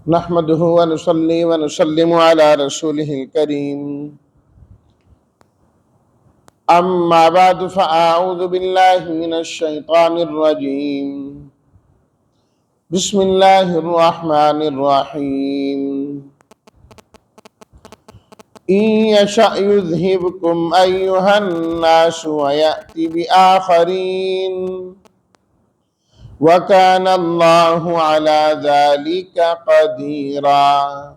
نحمده ونصلي ونسلم على رسوله الكريم أما بعد فأعوذ بالله من الشيطان الرجيم بسم الله الرحمن الرحيم إن يشأ يذهبكم أيها الناس ويأتي بآخرين وكان الله على ذلك قديرا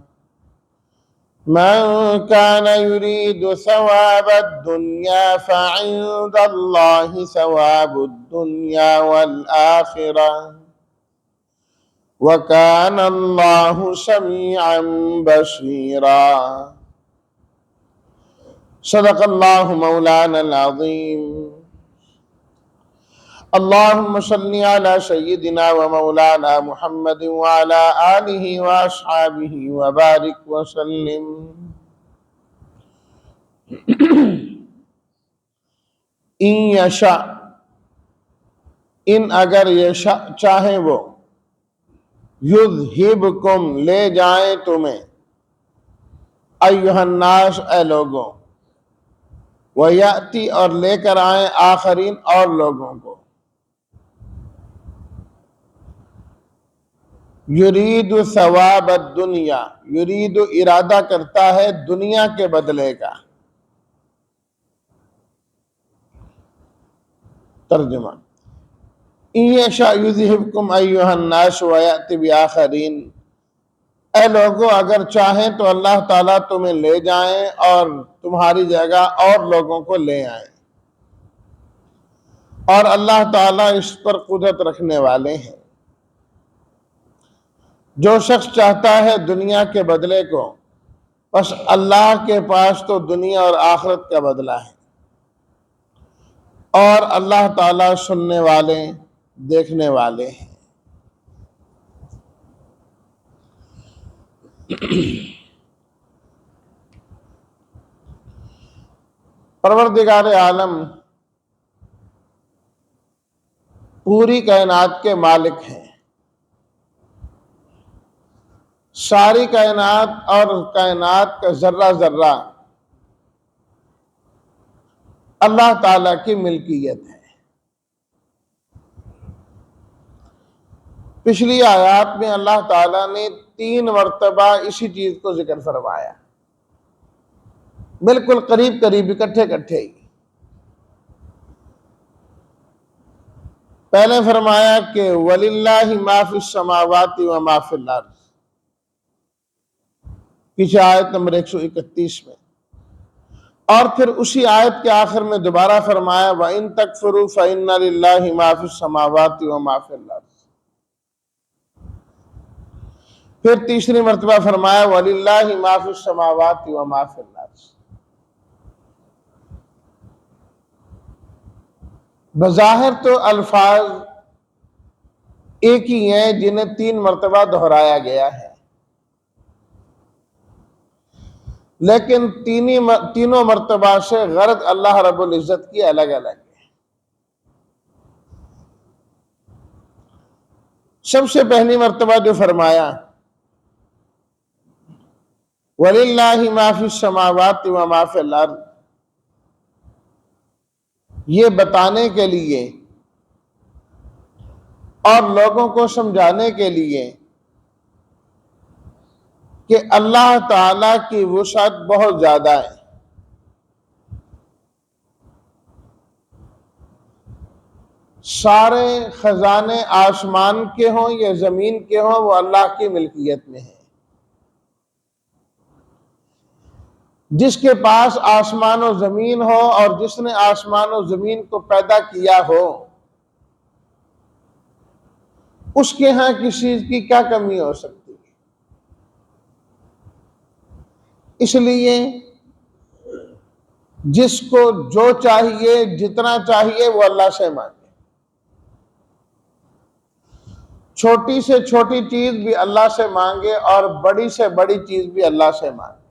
من كان يريد ثواب الدنيا فعند الله ثواب الدنيا والآخرة وكان الله سميعا بصيرا صدق الله مولانا العظيم اللهم صل على سيدنا ومولانا محمد وعلى آله وأصحابه وبارك وسلم ان یشا ان اگر یشا چاہیں وہ یذہبکم لے جائیں تمہیں ایھا الناس اے لوگوں ویأتی اور لے کر آئیں آخرین اور لوگوں کو یرید ثواب الدنیا یرید ارادہ کرتا ہے دنیا کے بدلے کا ترجمہ ان یشاء یذہبکم ایھا الناس ویأتی بآخرین اے لوگوں اگر چاہیں تو اللہ تعالیٰ تمہیں لے جائیں اور تمہاری جگہ اور لوگوں کو لے آئیں اور اللہ تعالیٰ اس پر قدرت رکھنے والے ہیں جو شخص چاہتا ہے دنیا کے بدلے کو بس اللہ کے پاس تو دنیا اور آخرت کا بدلہ ہے اور اللہ تعالیٰ سننے والے دیکھنے والے ہیں پروردگار عالم پوری کائنات کے مالک ہیں ساری کائنات اور کائنات کا ذرہ ذرہ اللہ تعالیٰ کی ملکیت ہے پچھلی آیات میں اللہ تعالیٰ نے 3 مرتبہ اسی چیز کو ذکر فرمایا بالکل قریب قریب اکٹھے ہی پہلے فرمایا کہ وَلِلَّهِ مَا فِي السَّمَاوَاتِ وَمَا فِي الْأَرْضِ پیچھے آیت نمبر 131 میں اور پھر اسی آیت کے آخر میں دوبارہ فرمایا وَإِن تَكْفُرُوا فَإِنَّ لِلَّهِ مَا فِي السَّمَاوَاتِ وَمَا فِي الْأَرْضِ پھر تیسری مرتبہ فرمایا وَلِلَّهِ مَا فِي السَّمَاوَاتِ وَمَا فِي الْأَرْضِ بظاہر تو الفاظ ایک ہی ہیں جنہیں 3 مرتبہ دہرایا گیا ہے لیکن تینوں مرتبہ سے غرض اللہ رب العزت کی الگ الگ ہے سب سے پہلی مرتبہ جو فرمایا وَلِلَّهِ مَا فِي السَّمَاوَاتِ وَمَا فِي الْأَرْضِ یہ بتانے کے لیے اور لوگوں کو سمجھانے کے لیے کہ اللہ تعالیٰ کی وسعت بہت زیادہ ہے سارے خزانے آسمان کے ہوں یا زمین کے ہوں وہ اللہ کی ملکیت میں ہیں جس کے پاس آسمان و زمین ہو اور جس نے آسمان و زمین کو پیدا کیا ہو اس کے ہاں کسی چیز کی کیا کمی ہو سکتی ہے اس لیے جس کو جو چاہیے جتنا چاہیے وہ اللہ سے مانگے چھوٹی سے چھوٹی چیز بھی اللہ سے مانگے اور بڑی سے بڑی چیز بھی اللہ سے مانگے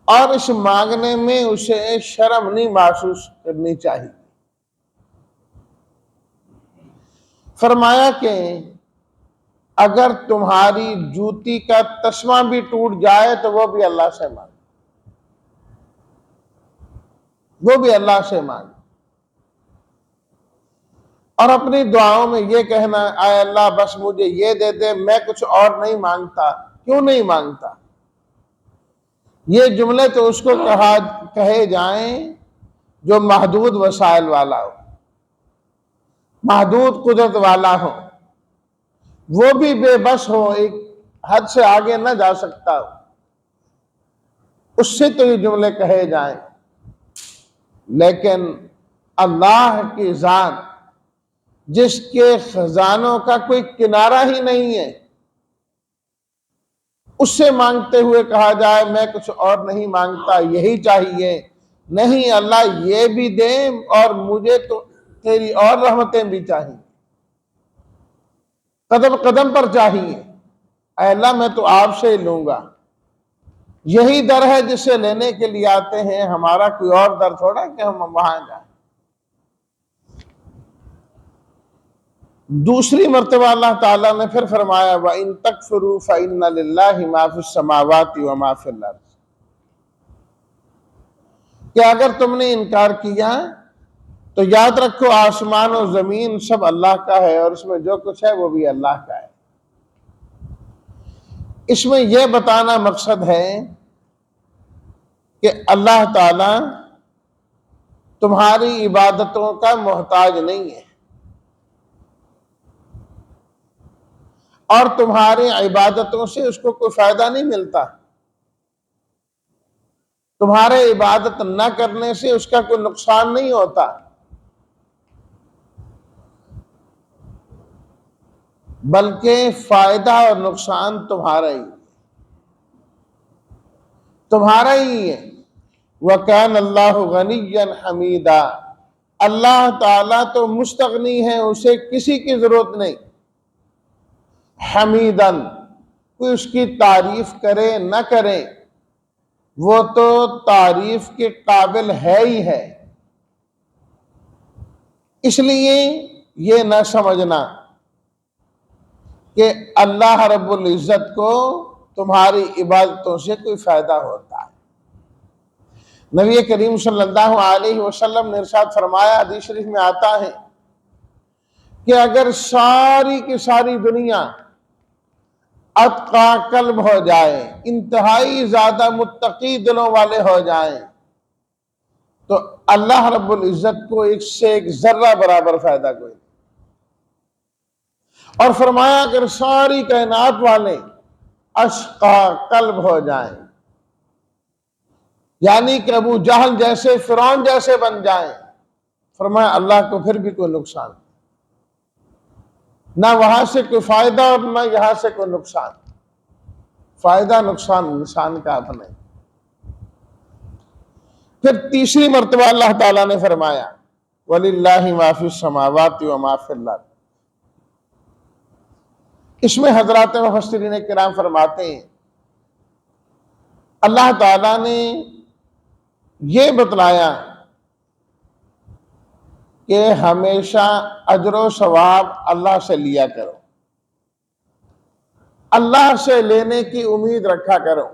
اور اس مانگنے میں اسے شرم نہیں محسوس کرنی چاہیے فرمایا کہ اگر تمہاری جوتی کا تسمہ بھی ٹوٹ جائے تو وہ بھی اللہ سے مانگ، وہ بھی اللہ سے مانگ، اور اپنی دعاؤں میں یہ کہنا اے اللہ بس مجھے یہ دے دے، میں کچھ اور نہیں مانگتا۔ کیوں نہیں مانگتا؟ یہ جملے تو اس کو کہے جائیں جو محدود وسائل والا ہو، محدود قدرت والا ہو، وہ بھی بے بس ہو، ایک حد سے آگے نہ جا سکتا ہو، اس سے تو یہ جملے کہے جائیں۔ لیکن اللہ کی ذات جس کے خزانوں کا کوئی کنارہ ہی نہیں ہے، اس سے مانگتے ہوئے کہا جائے میں کچھ اور نہیں مانگتا، یہی چاہیے، نہیں اللہ یہ بھی دے اور مجھے تو تیری اور رحمتیں بھی چاہیے، قدم قدم پر چاہیے، اے اللہ میں تو آپ سے ہی لوں گا۔ یہی در ہے جس سے لینے کے لیے آتے ہیں، ہمارا کوئی اور در تھوڑا کہ ہم وہاں جائیں۔ دوسری مرتبہ اللہ تعالیٰ نے پھر فرمایا وَإِن تَكْفُرُوا فَإِنَّ لِلَّهِ مَا فِي السَّمَاوَاتِ وَمَا فِي الْأَرْضِ، کہ اگر تم نے انکار کیا تو یاد رکھو آسمان و زمین سب اللہ کا ہے، اور اس میں جو کچھ ہے وہ بھی اللہ کا ہے۔ اس میں یہ بتانا مقصد ہے کہ اللہ تعالیٰ تمہاری عبادتوں کا محتاج نہیں ہے، اور تمہاری عبادتوں سے اس کو کوئی فائدہ نہیں ملتا، تمہارے عبادت نہ کرنے سے اس کا کوئی نقصان نہیں ہوتا، بلکہ فائدہ اور نقصان تمہارا ہی ہے۔ وَكَانَ اللَّهُ غَنِيًّا حَمِيدًا، اللہ تعالیٰ تو مستغنی ہے، اسے کسی کی ضرورت نہیں۔ حمیدن، کوئی اس کی تعریف کرے نہ کرے، وہ تو تعریف کے قابل ہے ہی ہے۔ اس لیے یہ نہ سمجھنا کہ اللہ رب العزت کو تمہاری عبادتوں سے کوئی فائدہ ہوتا ہے۔ نبی کریم صلی اللہ علیہ وسلم نے ارشاد فرمایا، حدیث شریف میں آتا ہے کہ اگر ساری کی ساری دنیا اتقا قلب ہو جائے، انتہائی زیادہ متقی دلوں والے ہو جائیں، تو اللہ رب العزت کو ایک سے ایک ذرہ برابر فائدہ کوئی نہیں۔ اور فرمایا اگر ساری کائنات والے اشقا قلب ہو جائیں، یعنی کہ ابو جہل جیسے، فرعون جیسے بن جائیں، فرمایا اللہ کو پھر بھی کوئی نقصان نہیں، نہ وہاں سے کوئی فائدہ اور نہ یہاں سے کوئی نقصان۔ فائدہ نقصان انسان کا اپنا ہے۔ پھر تیسری مرتبہ اللہ تعالیٰ نے فرمایا وَلِلَّهِ مَا فِي السَّمَاوَاتِ وَمَا فِي الْأَرْضِ، اس میں حضرات مفسرین کرام فرماتے ہیں اللہ تعالیٰ نے یہ بتلایا کہ ہمیشہ اجر و ثواب اللہ سے لیا کرو، اللہ سے لینے کی امید رکھا کرو،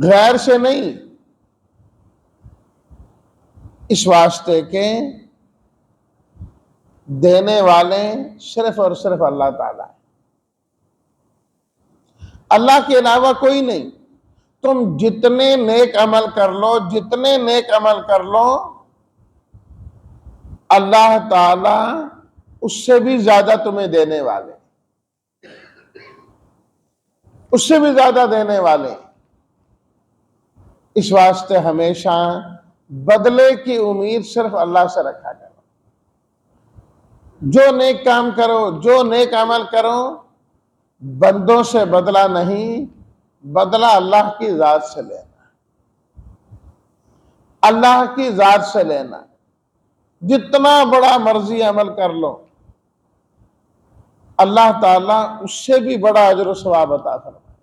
غیر سے نہیں، اس واسطے کہ دینے والے صرف اور صرف اللہ تعالیٰ ہے، اللہ کے علاوہ کوئی نہیں۔ تم جتنے نیک عمل کر لو، جتنے نیک عمل کر لو، اللہ تعالیٰ اس سے بھی زیادہ تمہیں دینے والے، اس سے بھی زیادہ دینے والے۔ اس واسطے ہمیشہ بدلے کی امید صرف اللہ سے رکھا کرو۔ جو نیک کام کرو، جو نیک عمل کرو، بندوں سے بدلہ نہیں، بدلہ اللہ کی ذات سے لینا، اللہ کی ذات سے لینا۔ جتنا بڑا مرضی عمل کر لو، اللہ تعالیٰ اس سے بھی بڑا اجر و ثواب عطا فرمائے۔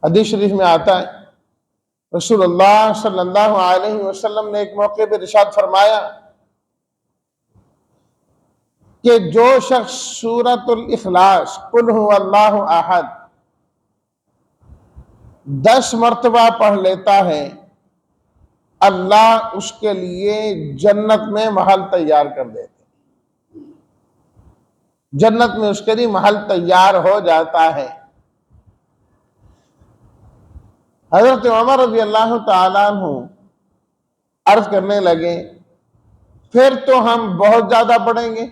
حدیث شریف میں آتا ہے رسول اللہ صلی اللہ علیہ وسلم نے ایک موقع پہ ارشاد فرمایا کہ جو شخص سورۃ الاخلاص قل هو اللہ احد 10 مرتبہ پڑھ لیتا ہے، اللہ اس کے لیے جنت میں محل تیار کر دیتے، جنت میں اس کے لیے محل تیار ہو جاتا ہے۔ حضرت عمر رضی اللہ تعالیٰ عنہ عرض کرنے لگے پھر تو ہم بہت زیادہ پڑھیں گے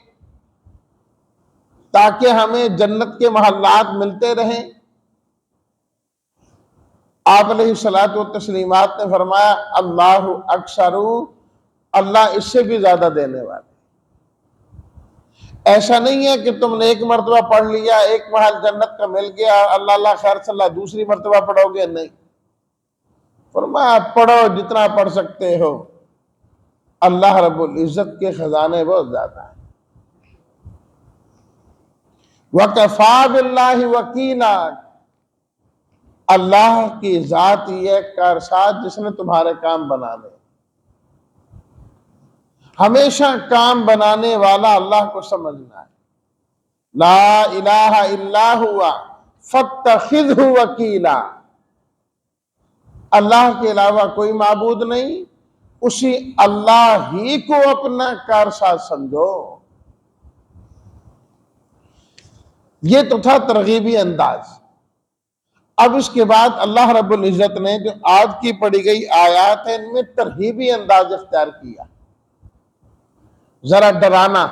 تاکہ ہمیں جنت کے محلات ملتے رہیں۔ آپ علیہ الصلوۃ والتسلیمات نے فرمایا اللہ اکثر، اللہ اس سے بھی زیادہ دینے والے۔ ایسا نہیں ہے کہ تم نے ایک مرتبہ پڑھ لیا، ایک محل جنت کا مل گیا، اللہ اللہ خیر صلی اللہ دوسری مرتبہ پڑھو گے، نہیں، فرمایا پڑھو جتنا پڑھ سکتے ہو، اللہ رب العزت کے خزانے بہت زیادہ ہیں۔ وَكَفَى بِاللَّهِ وَكِيلًا، اللہ کی ذات یہ کارساز جس نے تمہارے کام بنانے، ہمیشہ کام بنانے والا اللہ کو سمجھنا ہے۔ لا الہ الا ہوا فاتخذہ وکیلا، اللہ کے علاوہ کوئی معبود نہیں، اسی اللہ ہی کو اپنا کارساز سمجھو۔ یہ تو تھا ترغیبی انداز۔ اب اس کے بعد اللہ رب العزت نے جو آج کی پڑھی گئی آیات ہیں ان میں ترغیبی انداز اختیار کیا، ذرا ڈرانا،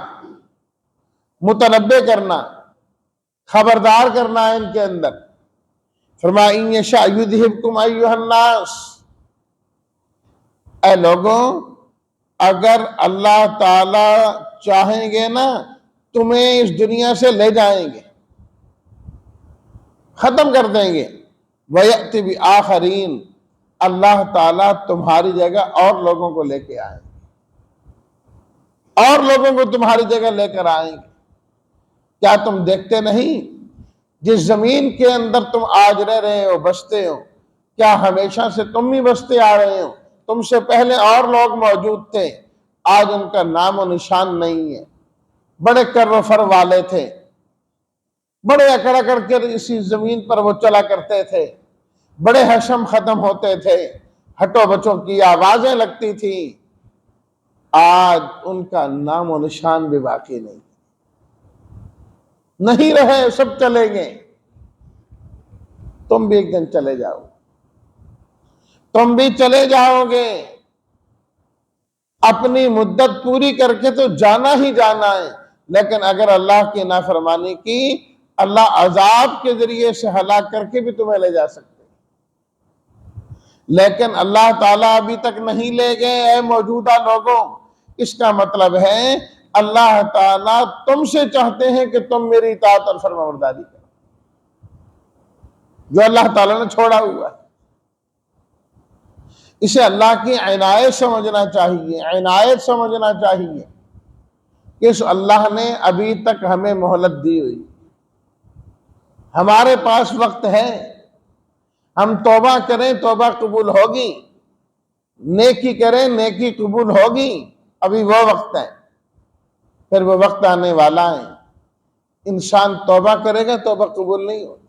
متنبہ کرنا، خبردار کرنا ہے ان کے اندر۔ فرمایا ان یشاء یذہبکم ایھا الناس، اے لوگوں اگر اللہ تعالی چاہیں گے نا تمہیں اس دنیا سے لے جائیں گے، ختم کر دیں گے۔ وَيَأْتِ بِآخَرِينَ، اللہ تعالیٰ تمہاری جگہ اور لوگوں کو لے کے آئیں گے، اور لوگوں کو تمہاری جگہ لے کر آئیں گے۔ کیا تم دیکھتے نہیں جس زمین کے اندر تم آج رہ رہے ہو، بستے ہو، کیا ہمیشہ سے تم ہی بستے آ رہے ہو؟ تم سے پہلے اور لوگ موجود تھے، آج ان کا نام و نشان نہیں ہے۔ بڑے کر و فر والے تھے، بڑے اکڑ اکڑ کر اسی زمین پر وہ چلا کرتے تھے، بڑے حشم ختم ہوتے تھے، ہٹو بچوں کی آوازیں لگتی تھی، آج ان کا نام و نشان بھی باقی نہیں رہے، سب چلے گئے۔ تم بھی ایک دن چلے جاؤ، تم بھی چلے جاؤ گے، اپنی مدت پوری کر کے تو جانا ہی جانا ہے، لیکن اگر اللہ کی نافرمانی کی اللہ عذاب کے ذریعے سے ہلاک کر کے بھی تمہیں لے جا سکتے، لیکن اللہ تعالیٰ ابھی تک نہیں لے گئے۔ اے موجودہ لوگوں، اس کا مطلب ہے اللہ تعالیٰ تم سے چاہتے ہیں کہ تم میری اطاعت اور فرمانبرداری کرو، جو اللہ تعالیٰ نے چھوڑا ہوا ہے۔ اسے اللہ کی عنایت سمجھنا چاہیے، عنایت سمجھنا چاہیے کہ اس اللہ نے ابھی تک ہمیں مہلت دی ہوئی، ہمارے پاس وقت ہے، ہم توبہ کریں توبہ قبول ہوگی، نیکی کریں نیکی قبول ہوگی، ابھی وہ وقت ہے، پھر وہ وقت آنے والا ہے، انسان توبہ کرے گا توبہ قبول نہیں ہوگی،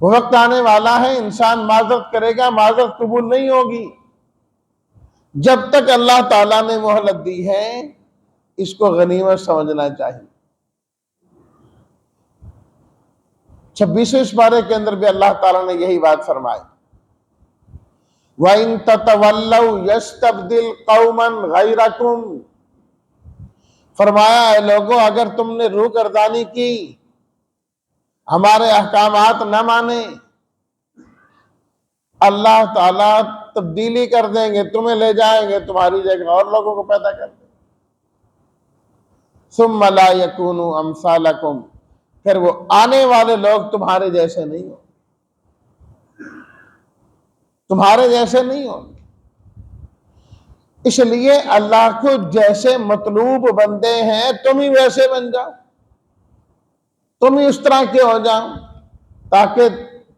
وہ وقت آنے والا ہے انسان معذرت کرے گا معذرت قبول نہیں ہوگی۔ جب تک اللہ تعالیٰ نے مہلت دی ہے اس کو غنیمت سمجھنا چاہیے۔ 26ویں پارے کے اندر بھی اللہ تعالیٰ نے یہی بات فرمائی، وَإِن تَتَوَلَّوْا يَسْتَبْدِلْ قَوْمًا غَيْرَكُمْ، فرمایا اے لوگوں اگر تم نے روح گردانی کی، ہمارے احکامات نہ مانے، اللہ تعالیٰ تبدیلی کر دیں گے، تمہیں لے جائیں گے تمہاری جگہ اور لوگوں کو پیدا کر دیں گے۔ ثُمَّ لَا يَكُونُوا أَمْثَالَكُمْ، پھر وہ آنے والے لوگ تمہارے جیسے نہیں ہوں، تمہارے جیسے نہیں ہوں۔ اس لیے اللہ کو جیسے مطلوب بندے ہیں تم ہی ویسے بن جاؤ، تم ہی اس طرح کے ہو جاؤ تاکہ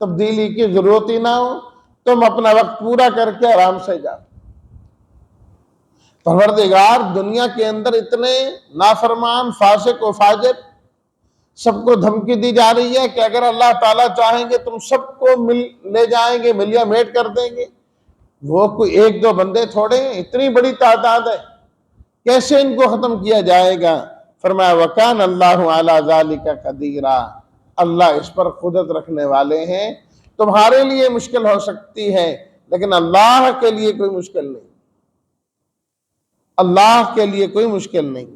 تبدیلی کی ضرورت ہی نہ ہو، تم اپنا وقت پورا کر کے آرام سے جاؤ۔ پروردگار دنیا کے اندر اتنے نافرمان، فاسق و فاجر سب کو دھمکی دی جا رہی ہے کہ اگر اللہ تعالیٰ چاہیں گے تم سب کو لے جائیں گے، ملیا میٹ کر دیں گے۔ وہ کوئی ایک دو بندے تھوڑے ہیں، اتنی بڑی تعداد ہے، کیسے ان کو ختم کیا جائے گا؟ فرمایا وَكَانَ اللَّهُ عَلَى ذَلِكَ قَدِيرًا، اللہ اس پر قدرت رکھنے والے ہیں۔ تمہارے لیے مشکل ہو سکتی ہے لیکن اللہ کے لیے کوئی مشکل نہیں، اللہ کے لیے کوئی مشکل نہیں۔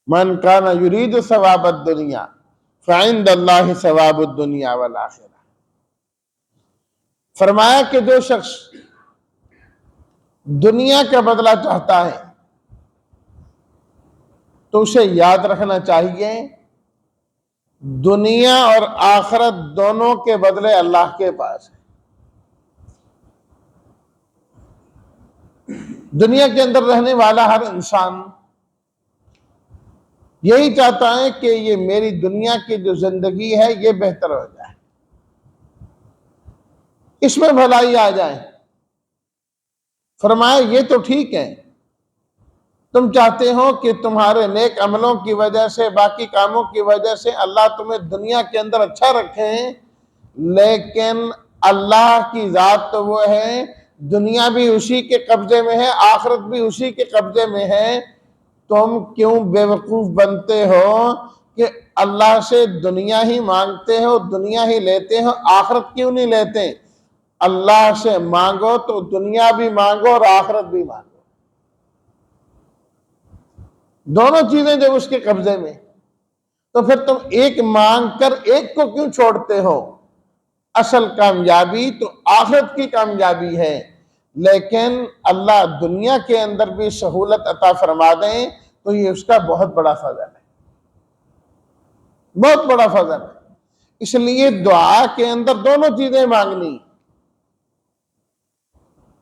من کان یرید ثواب الدنیا فعند اللہ ثواب الدنیا والآخرہ، فرمایا کہ جو شخص دنیا کا بدلہ چاہتا ہے تو اسے یاد رکھنا چاہیے دنیا اور آخرت دونوں کے بدلے اللہ کے پاس ہے۔ دنیا کے اندر رہنے والا ہر انسان یہی چاہتا ہے کہ یہ میری دنیا کی جو زندگی ہے یہ بہتر ہو جائے، اس میں بھلائی آ جائے۔ فرمایا یہ تو ٹھیک ہے، تم چاہتے ہو کہ تمہارے نیک عملوں کی وجہ سے، باقی کاموں کی وجہ سے اللہ تمہیں دنیا کے اندر اچھا رکھے، لیکن اللہ کی ذات تو وہ ہے، دنیا بھی اسی کے قبضے میں ہے، آخرت بھی اسی کے قبضے میں ہے۔ تم کیوں بے وقوف بنتے ہو کہ اللہ سے دنیا ہی مانگتے ہو، دنیا ہی لیتے ہو، آخرت کیوں نہیں لیتے؟ اللہ سے مانگو تو دنیا بھی مانگو اور آخرت بھی مانگو، دونوں چیزیں جب اس کے قبضے میں، تو پھر تم ایک مانگ کر ایک کو کیوں چھوڑتے ہو؟ اصل کامیابی تو آخرت کی کامیابی ہے، لیکن اللہ دنیا کے اندر بھی سہولت عطا فرما دیں تو یہ اس کا بہت بڑا فضل ہے، بہت بڑا فضل ہے۔ اس لیے دعا کے اندر دونوں چیزیں مانگنی۔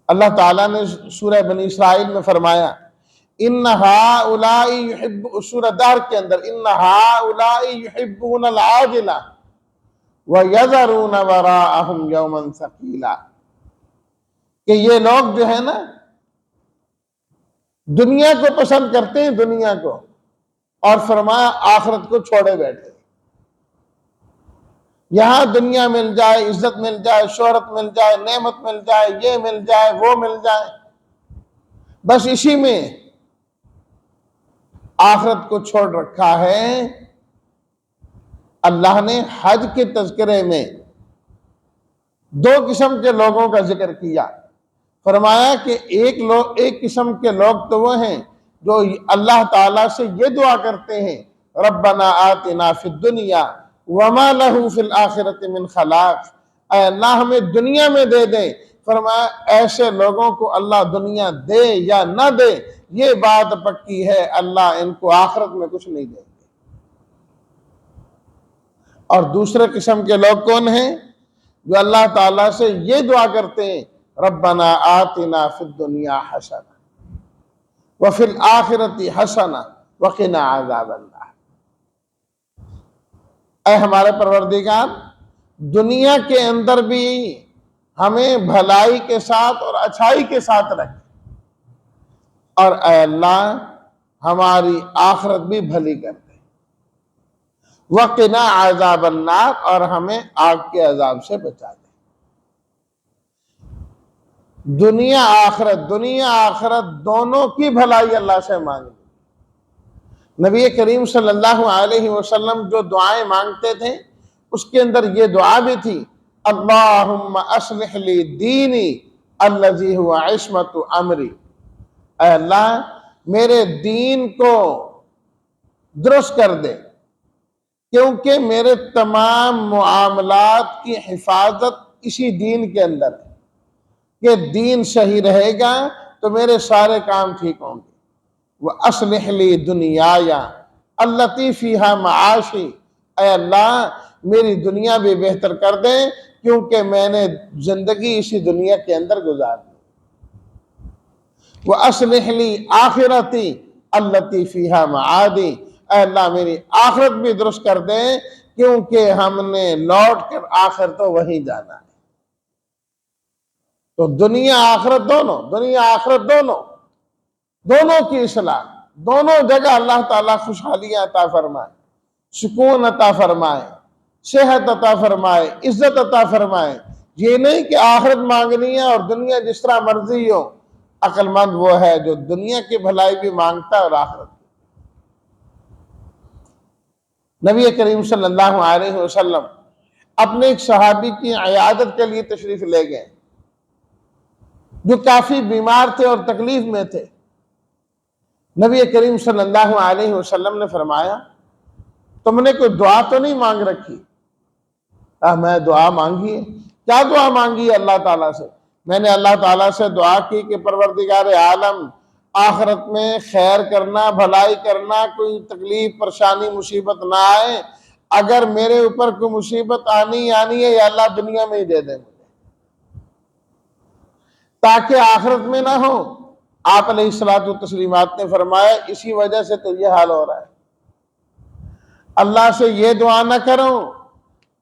اللہ تعالیٰ نے سورہ بنی اسرائیل میں فرمایا ان ہؤلاء یحب، سورہ دہر کے اندر ان ہؤلاء یحبون العاجلہ وَيَذَرُونَ وَرَاءَهُمْ يَوْمًا ثَقِيلًا، کہ یہ لوگ جو ہے نا دنیا کو پسند کرتے ہیں، دنیا کو، اور فرمایا آخرت کو چھوڑے بیٹھے۔ یہاں دنیا مل جائے، عزت مل جائے، شہرت مل جائے، نعمت مل جائے، یہ مل جائے، وہ مل جائے، بس اسی میں آخرت کو چھوڑ رکھا ہے۔ اللہ نے حج کے تذکرے میں دو قسم کے لوگوں کا ذکر کیا، فرمایا کہ ایک قسم کے لوگ تو وہ ہیں جو اللہ تعالیٰ سے یہ دعا کرتے ہیں ربنا آتنا فی الدنیا وما لہ فی الآخرۃ من خلاق، اے اللہ ہمیں دنیا میں دے دے۔ فرمایا ایسے لوگوں کو اللہ دنیا دے یا نہ دے یہ بات پکی ہے، اللہ ان کو آخرت میں کچھ نہیں دے گے۔ اور دوسرے قسم کے لوگ کون ہیں؟ جو اللہ تعالیٰ سے یہ دعا کرتے ہیں ربنا آتنا فی الدنیا حسنہ وفی الآخرۃ حسنہ وقنا عذاب النار، اے ہمارے پروردگار دنیا کے اندر بھی ہمیں بھلائی کے ساتھ اور اچھائی کے ساتھ رکھ، اور اے اللہ ہماری آخرت بھی بھلی کر دے، وقنا عذاب النار، اور ہمیں آگ کے عذاب سے بچا دے۔ دنیا آخرت دونوں کی بھلائی اللہ سے مانگی۔ نبی کریم صلی اللہ علیہ وسلم جو دعائیں مانگتے تھے اس کے اندر یہ دعا بھی تھی اللہم اصلح لی دینی الذی هو عصمت امری، اے اللہ میرے دین کو درست کر دے کیونکہ میرے تمام معاملات کی حفاظت اسی دین کے اندر ہے، کہ دین صحیح رہے گا تو میرے سارے کام ٹھیک ہوں گے۔ وَأَصْلِحْ لِي دُنْيَايَ الَّتِي فِيهَا مَعَاشِي، اے اللہ میری دنیا بھی بہتر کر دیں کیونکہ میں نے زندگی اسی دنیا کے اندر گزار دی۔ وَأَصْلِحْ لِي آخِرَتِي الَّتِي فِيهَا مَعَادِي، اے اللہ میری آخرت بھی درست کر دیں کیونکہ ہم نے لوٹ کر آخر تو وہیں جانا ہے۔ تو دنیا آخرت دونوں کی اصلاح، دونوں جگہ اللہ تعالیٰ خوشحالیاں عطا فرمائے، سکون عطا فرمائے، صحت عطا فرمائے، عزت عطا فرمائے۔ یہ نہیں کہ آخرت مانگنی ہے اور دنیا جس طرح مرضی ہو۔ عقل مند وہ ہے جو دنیا کی بھلائی بھی مانگتا ہے اور آخرت کی۔ نبی کریم صلی اللہ علیہ وسلم اپنے ایک صحابی کی عیادت کے لیے تشریف لے گئے جو کافی بیمار تھے اور تکلیف میں تھے۔ نبی کریم صلی اللہ علیہ وسلم نے فرمایا، تم نے کوئی دعا تو نہیں مانگ رکھی؟ میں دعا مانگی ہے۔ کیا دعا مانگی ہے اللہ تعالیٰ سے؟ میں نے اللہ تعالیٰ سے دعا کی کہ پروردگار عالم آخرت میں خیر کرنا، بھلائی کرنا، کوئی تکلیف پریشانی مصیبت نہ آئے۔ اگر میرے اوپر کوئی مصیبت آنی ہے یا اللہ دنیا میں ہی دے دے مجھے، تاکہ آخرت میں نہ ہو۔ آپ علیہ الصلوۃ والتسلیمات نے فرمایا، اسی وجہ سے تو یہ حال ہو رہا ہے۔ اللہ سے یہ دعا نہ کرو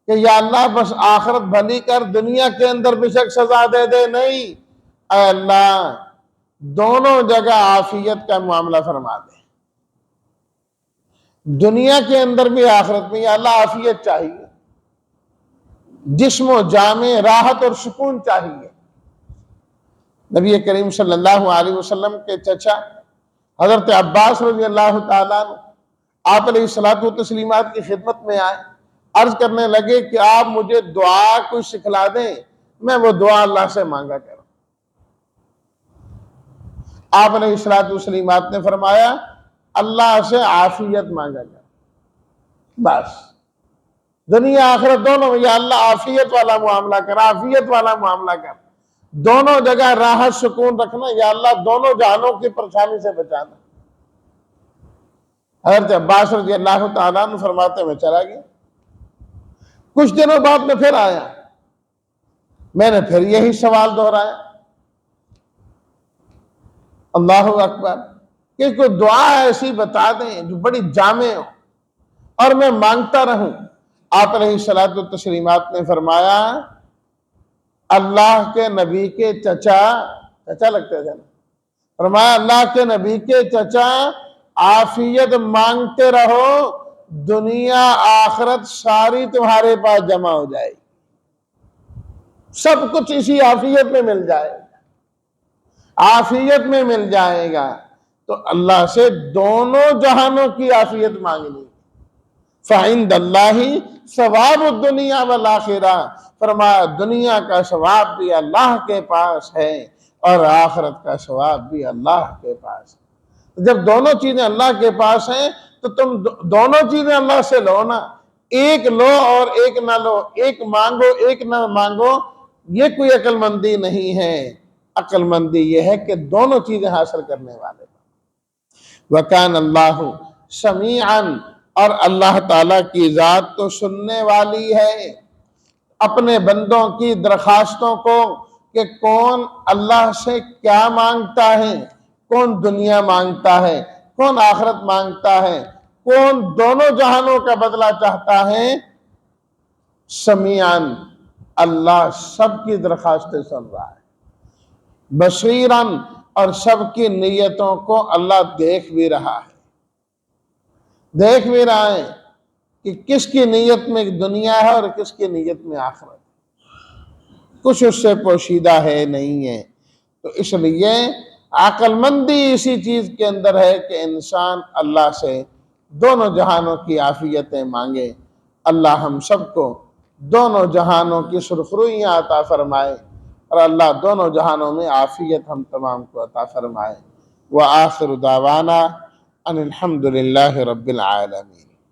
کہ یا اللہ بس آخرت بھلی کر، دنیا کے اندر بے شک سزا دے دے، نہیں، اے اللہ دونوں جگہ عافیت کا معاملہ فرما دے، دنیا کے اندر بھی آخرت میں۔ یا اللہ عافیت چاہیے، جسم و جامع راحت اور سکون چاہیے۔ نبی کریم صلی اللہ علیہ وسلم کے چچا حضرت عباس رضی اللہ تعالیٰ عنہ آپ علیہ الصلوۃ والتسلیمات کی خدمت میں آئے، عرض کرنے لگے کہ آپ مجھے دعا کوئی سکھلا دیں، میں وہ دعا اللہ سے مانگا کروں۔ آپ علیہ الصلوۃ والتسلیمات نے فرمایا، اللہ سے عافیت مانگا کر، بس دنیا آخرت دونوں میں، یا اللہ عافیت والا معاملہ کر، عافیت والا معاملہ کر، دونوں جگہ راحت سکون رکھنا، یا اللہ دونوں جہانوں کی پریشانی سے بچانا۔ حضرت عباس رضی اللہ تعالیٰ عنہ فرماتے میں چلا گیا۔ کچھ دنوں بعد میں پھر آیا، میں نے پھر یہی سوال دہرایا، اللہ اکبر، کہ کوئی دعا ایسی بتا دیں جو بڑی جامع ہو اور میں مانگتا رہوں۔ آپ علیہ الصلوۃ والتسلیمات نے فرمایا، اللہ کے نبی کے چچا لگتے تھے نا، فرمایا اللہ کے نبی کے چچا عافیت مانگتے رہو، دنیا آخرت ساری تمہارے پاس جمع ہو جائے گی، سب کچھ اسی عافیت میں مل جائے گا، عافیت میں مل جائے گا۔ تو اللہ سے دونوں جہانوں کی عافیت مانگنی۔ فَعِندَ اللَّهِ ثواب الدنیا والآخرہ، فرمایا دنیا کا ثواب بھی اللہ کے پاس ہے اور آخرت کا ثواب بھی اللہ کے پاس ہے۔ جب دونوں چیزیں اللہ کے پاس ہیں تو تم دونوں چیزیں اللہ سے لو نا، ایک لو اور ایک نہ لو، ایک مانگو ایک نہ مانگو، یہ کوئی عقل مندی نہیں ہے۔ عقل مندی یہ ہے کہ دونوں چیزیں حاصل کرنے والے۔ وَكَانَ اللَّهُ سَمِيعًا، اور اللہ تعالیٰ کی ذات تو سننے والی ہے اپنے بندوں کی درخواستوں کو، کہ کون اللہ سے کیا مانگتا ہے، کون دنیا مانگتا ہے، کون آخرت مانگتا ہے، کون دونوں جہانوں کا بدلہ چاہتا ہے۔ سمیعاً، اللہ سب کی درخواستیں سن رہا ہے، بصیراً، اور سب کی نیتوں کو اللہ دیکھ بھی رہا ہے، دیکھ بھی رہا ہے کہ کس کی نیت میں دنیا ہے اور کس کی نیت میں آخرت، کچھ اس سے پوشیدہ ہے نہیں ہے۔ تو اس لیے عقل مندی اسی چیز کے اندر ہے کہ انسان اللہ سے دونوں جہانوں کی عافیتیں مانگے۔ اللہ ہم سب کو دونوں جہانوں کی سرخرویاں عطا فرمائے، اور اللہ دونوں جہانوں میں عافیت ہم تمام کو عطا فرمائے۔ وآخر دعوانا ان الحمد للہ رب العالمین۔